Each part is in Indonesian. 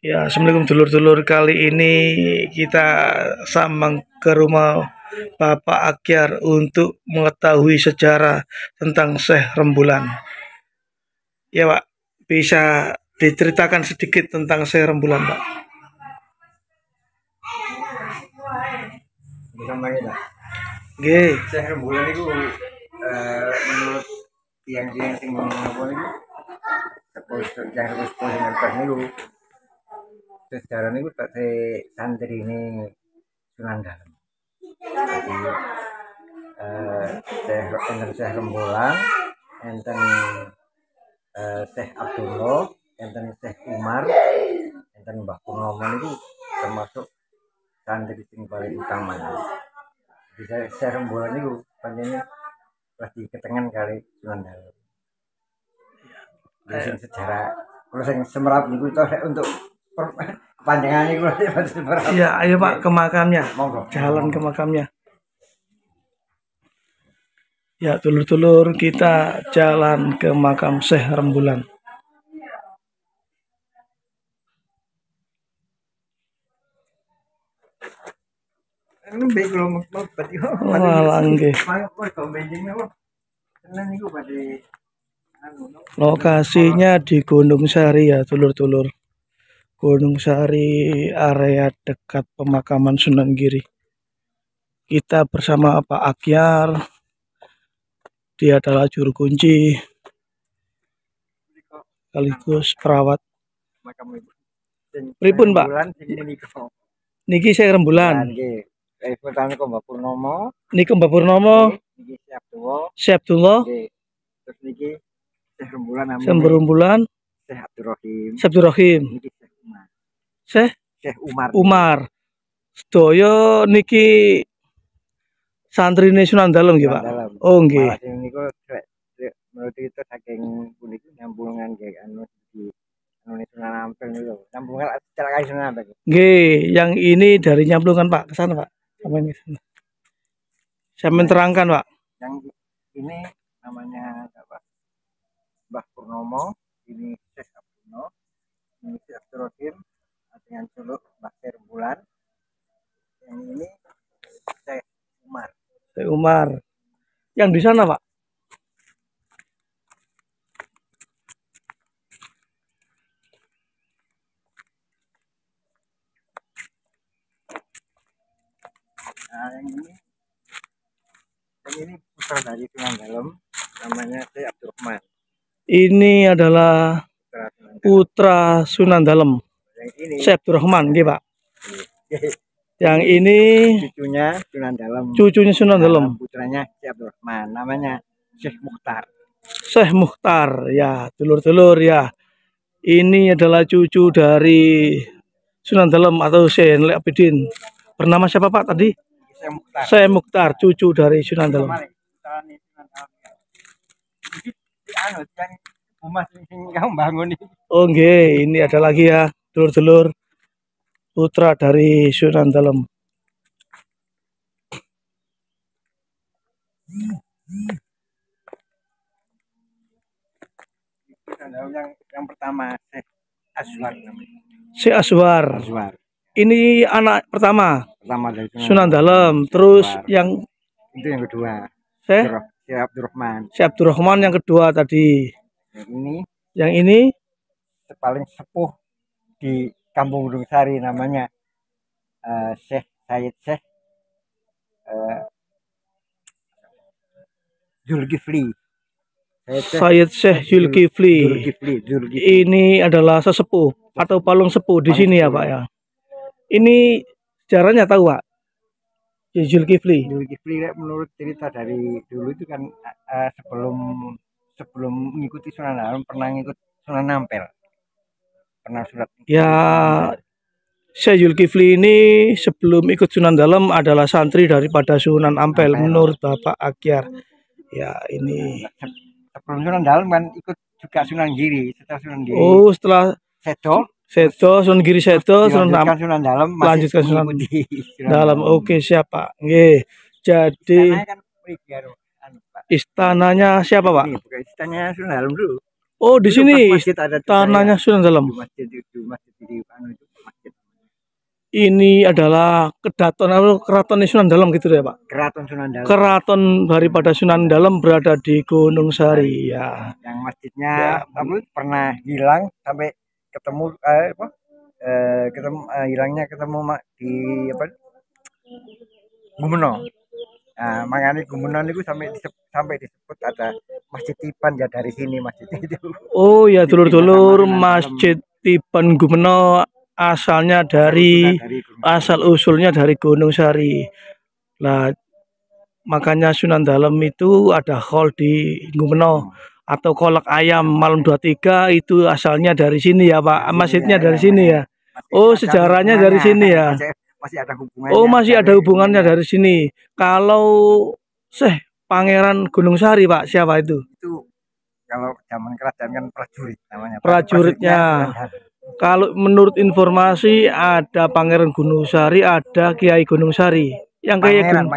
Ya, assalamualaikum dulur-dulur. Kali ini kita sambang ke rumah Bapak Akyar untuk mengetahui sejarah tentang Syekh Rembulan. Ya, Pak, bisa diceritakan sedikit tentang Syekh Rembulan, Pak? Oke. Syekh Rembulan itu menurut tiang-tiang sing menapa niku sejarah niku tak santri ini Sunan Dalem. Jadi Syekh Rembulan, enten Syekh Abdullah, enten Syekh Umar, enten Mbah Purnomo niku termasuk santri sing paling utama. Jadi Syekh Rembulan niku panjenengan lagi ketengan kali Sunan Dalem. Jadi sejarah kalau sing semerap niku itu untuk panjangan niku semerap. Iya, ayo Pak ke makamnya. Monggo. Jalan ke makamnya. Ya, dulur-dulur, kita jalan ke makam Syekh Rembulan. Lokasinya di Gunung Sari ya, dulur-dulur. Gunung Sari, area dekat pemakaman Sunan Giri. Kita bersama Pak Akyar. Dia adalah juru kunci sekaligus perawat. Pripun, Pak? Niki Syekh Rembulan. Pertama kok Mbah Purnomo. Niki Mbah Purnomo. Niki Syekh Syekh Abdullah. Terus niki Syekh Rembulan namanya. Syekh Rembulan. Syekh Abdurrahim. Syekh Abdurrahim. Niki Syekh Umar. Syekh Umar. Umar. Sedaya niki santrine Sunan Dalem nggih, Pak? Oh, nggih. Niku menurut itu saking puniki nyambungan nggih anu di Sunan Ampel niku. Nyambungan secara kali Sunan Ampel. Nggih, yang ini dari nyambungan Pak ke sana, Pak. Sampai ke sana. Saya menerangkan, Pak. Yang ini namanya apa? Mbah Purnomo, ini Syekh Abdullah, ini Syekh Abdurrahim, dengan suluk Mbah Rembulan. Yang ini Syekh Umar. Syekh Umar. Yang di sana, Pak? Nah, yang ini putra dari Sunan Dalem, namanya Syekh Abdurrahman. Ini adalah putra Sunan Dalem. Syekh Abdurrahman, nggih, Pak. Yang ini cucunya Sunan Dalem. Cucunya Sunan Dalem. Putranya Syekh Abdurrahman, namanya Syekh Mukhtar. Syekh Mukhtar, ya, dulur-dulur ya. Ini adalah cucu dari Sunan Dalem atau Syekh Abidin. Bernama siapa, Pak, tadi? Syekh Mukhtar, cucu dari Sunan Dalem. Oh, nggih, ini ada lagi ya, dulur-dulur. Putra dari Sunan Dalem. Yang pertama Syekh Aswar namanya. Syekh Aswar. Ini anak pertama dari Sunan Dalem. Terus yang itu yang kedua Syekh Abdurrahman. Syekh Abdurrahman yang kedua tadi. Yang ini paling sepuh di Kampung Gunung Sari, namanya Syekh Zulkifli. Syekh Zulkifli. Ini adalah sesepuh atau palung sepuh di sini ya, Pak ya. Ini sejarahnya tahu, Pak? Zulkifli Menurut cerita dari dulu itu kan sebelum mengikuti Sunan Dalem pernah ngikut Sunan Ampel. Pernah surat. Ya, Syekh Zulkifli ini sebelum ikut Sunan Dalem adalah santri daripada Sunan Ampel menurut Bapak Akyar. Ya, ini sebelum Sunan Dalem kan ikut juga Sunan Giri, setelah Sunan Giri. Oh, setelah Seto, Sunan Giri Seto, Sunan Dalem, lanjutkan Sunan Dalem. Oke, siapa? Nggih. Jadi istananya siapa, Pak? Istananya Sunan Dalem dulu. Oh, di Dulu sini pas masjid ada tuh saya tanahnya Sunan Dalem. di masjid di anu itu masjid Ini adalah kedaton atau keraton Sunan Dalem gitu ya, Pak. Keraton Sunan Dalem. Keraton daripada Sunan Dalem berada di Gunung Sari ya. Yang masjidnya Ya, apa pernah hilang sampai ketemu ketemu hilangnya ketemu di apa Gumeno. Nah, makanya Gumeno itu sampai disebut ada Masjid Tipan ya dari sini masjidnya itu. Oh ya, Dibina sama dulur-dulur, Sunan Dalem. Masjid Tipan Gumeno asalnya dari asal usulnya dari Gunung Sari. Nah, makanya Sunan Dalem itu ada hall di Gumeno atau kolak ayam malam 23 itu asalnya dari sini ya, Pak. Masjidnya dari sini ya. Oh, sejarahnya dari sini ya. Masih ada hubungannya. Oh, masih ada hubungannya dari sini. Kalau Syekh Pangeran Gunung Sari, Pak, siapa itu? Itu kalau zaman kerajaan kan prajurit namanya. Prajuritnya. Kalau menurut informasi ada Pangeran Gunung Sari, ada Kiai Gunung Sari. Yang kayak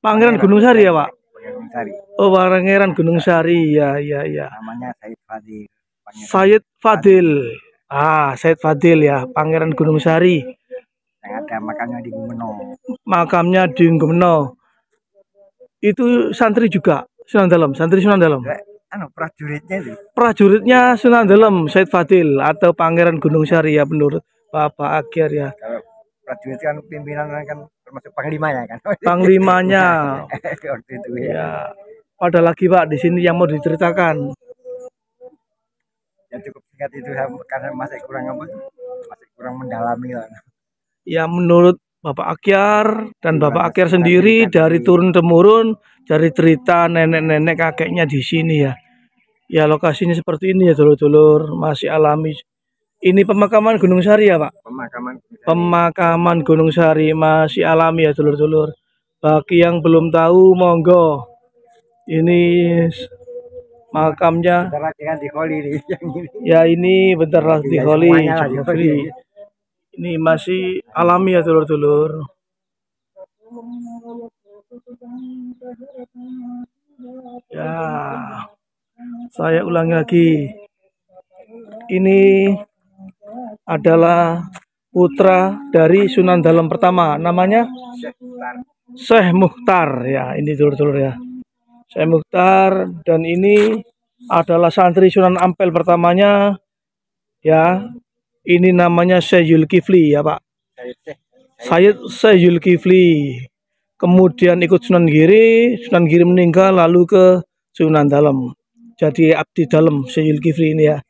Pangeran Gunung Sari ya, Pak? Gunung Sari. Oh, Pangeran Gunung Sari. Ya, ya, ya. Namanya Said Fadil. Said Fadil. Ah, Said Fadil ya, Pangeran Gunung Sari. Yang ada makamnya di Gumeno. Makamnya di Gumeno. Itu santri juga Sunan Dalem, santri Sunan Dalem. Anu prajuritnya itu. Prajuritnya Sunan Dalem, Said Fadil atau Pangeran Gunung Sari ya menurut Bapak Akyar ya. Kalau prajurit kan pimpinan kan termasuk panglimanya kan. Panglimanya. Waktu itu ya. Ya. Ada lagi Pak di sini yang mau diceritakan. Ya cukup singkat itu karena masih kurang mendalami lah. Ya menurut Bapak Akyar dan Bapak Akyar sendiri dari turun temurun dari cerita nenek-nenek kakeknya di sini ya. Ya lokasinya seperti ini ya dulur-dulur, masih alami. Ini pemakaman Gunung Sari ya Pak? Pemakaman Gunung Sari masih alami ya dulur-dulur. Bagi yang belum tahu monggo. Ini makamnya. Bentar lagi kan di Holi nih yang ini. Ya ini bentar lagi di Holi. Ini masih alami ya dulur-dulur. Ya, saya ulangi lagi. Ini adalah putra dari Sunan Dalem pertama. Namanya Syekh Mukhtar. Ya, ini dulur-dulur ya. Syekh Mukhtar dan ini adalah santri Sunan Ampel pertamanya. Ya, ini namanya Syekh Zulkifli ya Pak. Syekh Zulkifli. Kemudian ikut Sunan Giri meninggal lalu ke Sunan Dalem. Jadi abdi Dalem Syekh Zulkifli ini ya.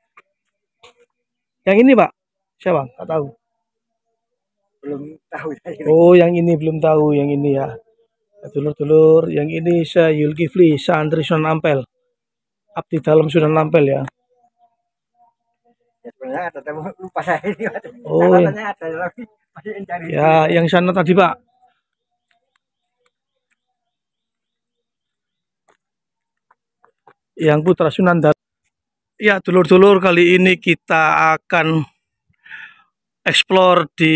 Yang ini Pak, siapa? Tak tahu. Belum tahu. Oh, yang ini belum tahu, yang ini ya. Dulur-dulur, yang ini Syekh Zulkifli, santri Sunan Ampel. Abdi Dalem Sunan Ampel ya. Ya sebenarnya ada tapi lupa saya ini. Oh, ya. Ada lagi masih mencari. Ya, yang sana tadi Pak. Yang putra Sunan Dalem. Ya, dulur-dulur, kali ini kita akan explore di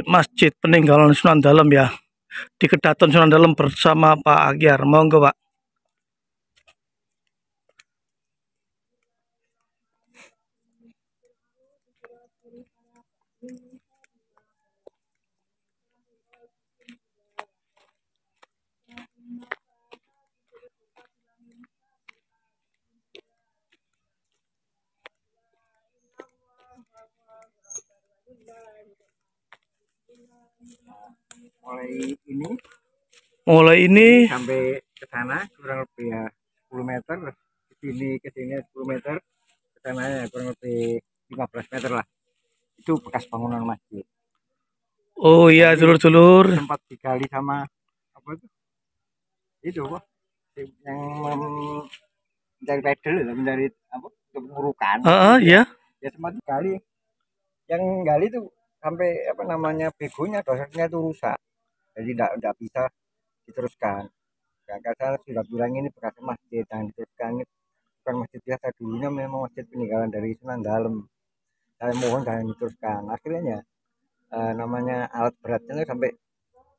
Masjid Peninggalan Sunan Dalem ya. Di Kedaton Sunan Dalem bersama Pak Akyar. Monggo Pak. Mulai ini sampai ke sana kurang lebih ya 10 meter, ke sini 10 meter, ke sana ya kurang lebih 15 meter lah. Itu bekas bangunan masjid. Oh iya dulur-dulur. Sempat digali sama apa itu? Itu kok yang mencari pedal, mencari apa? Keburukan. Ya. Ya sempat digali. Yang gali itu sampai apa namanya begonya dasarnya itu rusak. Jadi tidak bisa diteruskan. Karena sudah bilang ini bekas masjid dan diteruskan, ini bukan masjid biasa, dulunya memang masjid peninggalan dari Sunan Dalem. Saya mohon jangan diteruskan. Akhirnya namanya alat beratnya sampai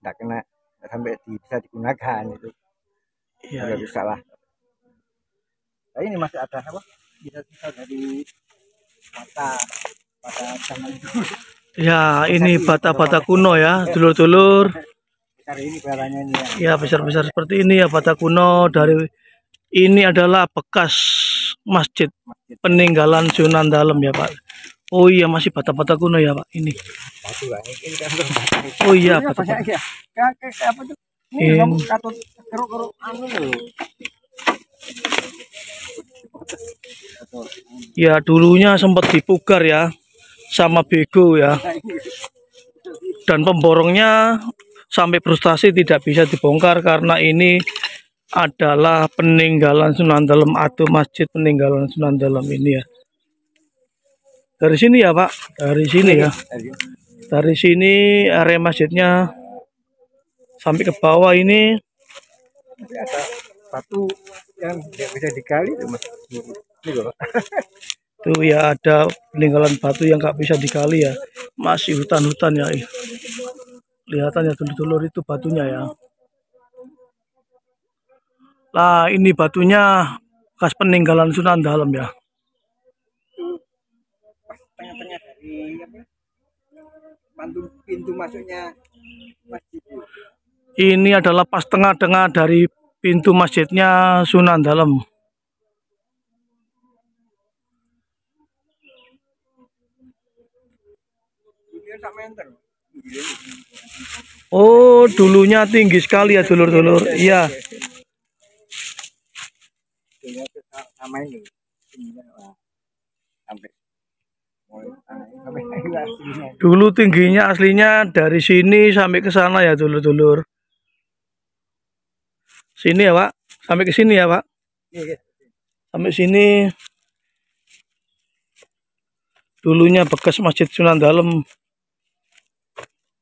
tidak kena, sampai bisa digunakan itu. Ya, bisa lah. Nah, ini masih ada apa? Bisa dari bata pada zaman dulu. Ya, ini bata-bata kuno ya, dulur-dulur. Besar ini barangnya ini Ya, besar-besar seperti ini ya bata kuno dari ini adalah bekas masjid peninggalan Sunan Dalem ya, Pak. Oh iya, masih bata-bata kuno ya, Pak. Ini. batu lah. Ini kan bata. Oh iya, Ini bata-bata. banyak ya. Kayak apa tuh? Ini kamu katut keruk-keruk anu loh. Ya, dulunya sempat dipugar ya sama bego ya. Dan pemborongnya sampai frustasi tidak bisa dibongkar karena ini adalah peninggalan Sunan Dalem atau masjid peninggalan Sunan Dalem ini ya. Dari sini ya, Pak. Dari sini ya. Dari sini area masjidnya sampai ke bawah ini Masih ada batu yang tidak bisa digali tuh, Mas. Ini loh. tuh ya, ada peninggalan batu yang nggak bisa digali ya. Masih hutan-hutan ya. Kelihatan ya dulur-dulur itu batunya ya. Lah ini batunya bekas peninggalan Sunan Dalem ya. Tengah-tengah dari apa? Pintu masuknya masjid. Ini adalah pas tengah-tengah dari pintu masjidnya Sunan Dalem. Oh, dulunya tinggi sekali ya dulur-dulur. Iya. Sama ini. Sampai Dulu tingginya aslinya dari sini sampai ke sana ya dulur-dulur. Sini ya, Pak. Sampai ke sini ya, Pak. Sampai sini. Dulunya bekas Masjid Sunan Dalem.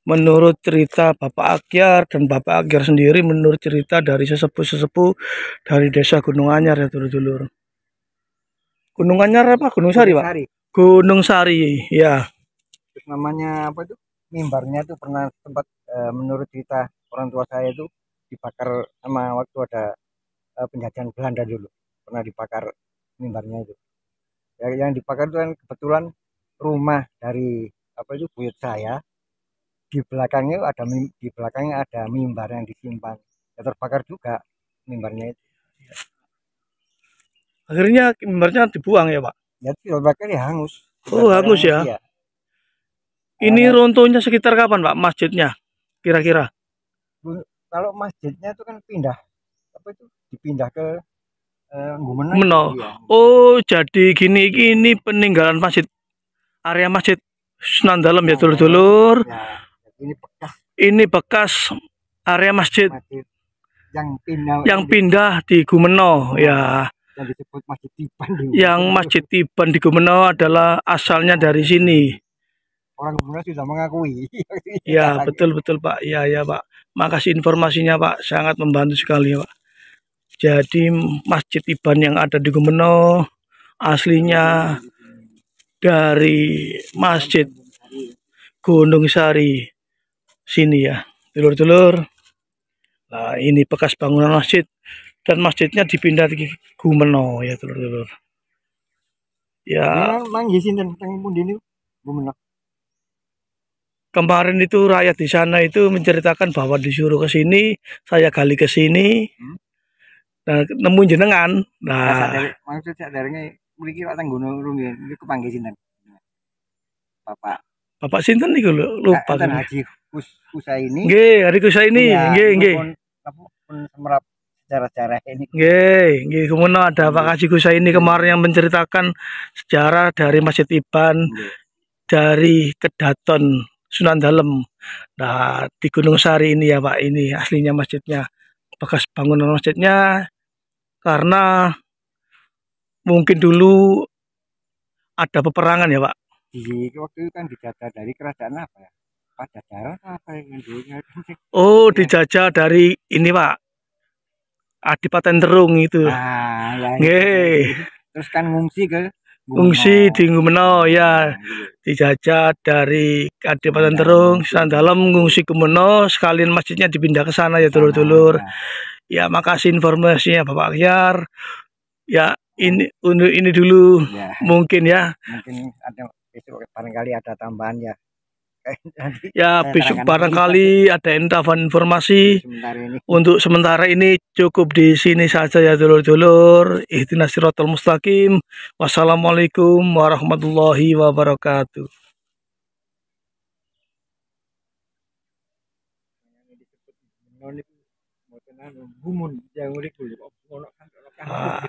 Menurut cerita Bapak Akyar dan Bapak Akyar sendiri, menurut cerita dari sesepuh-sesepuh dari desa Gunung Anyar ya dulur-dulur. Gunung Anyar apa? Gunung Sari, Pak? Gunung Sari, ya. Terus namanya apa itu? Mimbarnya tuh pernah sempat menurut cerita orang tua saya itu dibakar sama waktu ada penjajahan Belanda dulu. Pernah dibakar mimbarnya itu. Ya, yang dibakar itu kan kebetulan rumah dari apa itu buyut saya. Di belakangnya ada mimbar yang disimpan. Ya terbakar juga mimbarnya itu. Akhirnya mimbarnya dibuang ya, Pak? Ya terbakar ya hangus. Oh, hangus ya. Ya. Ini runtuhnya sekitar kapan, Pak, masjidnya? Kira-kira? Kalau masjidnya itu kan pindah, apa itu dipindah ke Gumenang. Ya. Oh, jadi gini peninggalan masjid, area masjid Sunan Dalem ya dulur-dulur. Ya, ini bekas area masjid yang pindah di Gumeno ya. Yang disebut Masjid Tiban. Yang Masjid Tiban di Gumeno adalah asalnya dari sini. Orang Gumeno sudah mengakui. Ya, betul Pak. Ya Pak. Makasih informasinya, Pak. Sangat membantu sekali, Pak. Jadi Masjid Tiban yang ada di Gumeno aslinya dari Masjid Gunung Sari sini ya, dulur-dulur. Nah, ini bekas bangunan masjid dan masjidnya dipindah di Gumeno ya, dulur-dulur. Ya. Kemarin itu rakyat di sana itu menceritakan bahwa disuruh ke sini, saya gali ke sini. Nah, nemu jenengan. Nah, maksud sadarnya mriki kok teng Gunung Rungi niku kepanggih sinten? Bapak sinten niku lupa. Haji Husaini. Nggih, Haji Husaini. Nggih. Pun semerap sejarah-sejarah ini. Nggih, kemudian ada Pak Haji Husaini kemarin yang menceritakan sejarah dari Masjid Tiban, dari Kedaton Sunan Dalem. Nah, di Gunung Sari ini ya, Pak, ini aslinya masjidnya. Bekas bangunan masjidnya karena mungkin dulu ada peperangan ya, Pak. Di waktu itu kan dijajah dari kerajaan apa ya? Pajajaran apa yang dulunya? Oh, dijajah dari ini, Pak. Adipaten Terung itu. Ah, ya. Nggih. Terus kan ngungsi ke Ngungsi di Gumeno ya. Dijajah dari Adipaten Terung, Sunan Dalem ngungsi Gumeno, sekalian masjidnya dipindah ke sana ya, dulur-dulur. Ya, makasih informasinya Bapak Akyar. Ya, ini dulu Ya, mungkin ya. mungkin ada besok barangkali ada tambahan ya. Nanti Ya, saya besok terangkan barangkali ada tambahan informasi. sementara ini. Untuk sementara ini cukup di sini saja ya dulur-dulur. Ihdinas siratal mustaqim. Wassalamualaikum warahmatullahi wabarakatuh. Gumun yang ulik dulu. Ah.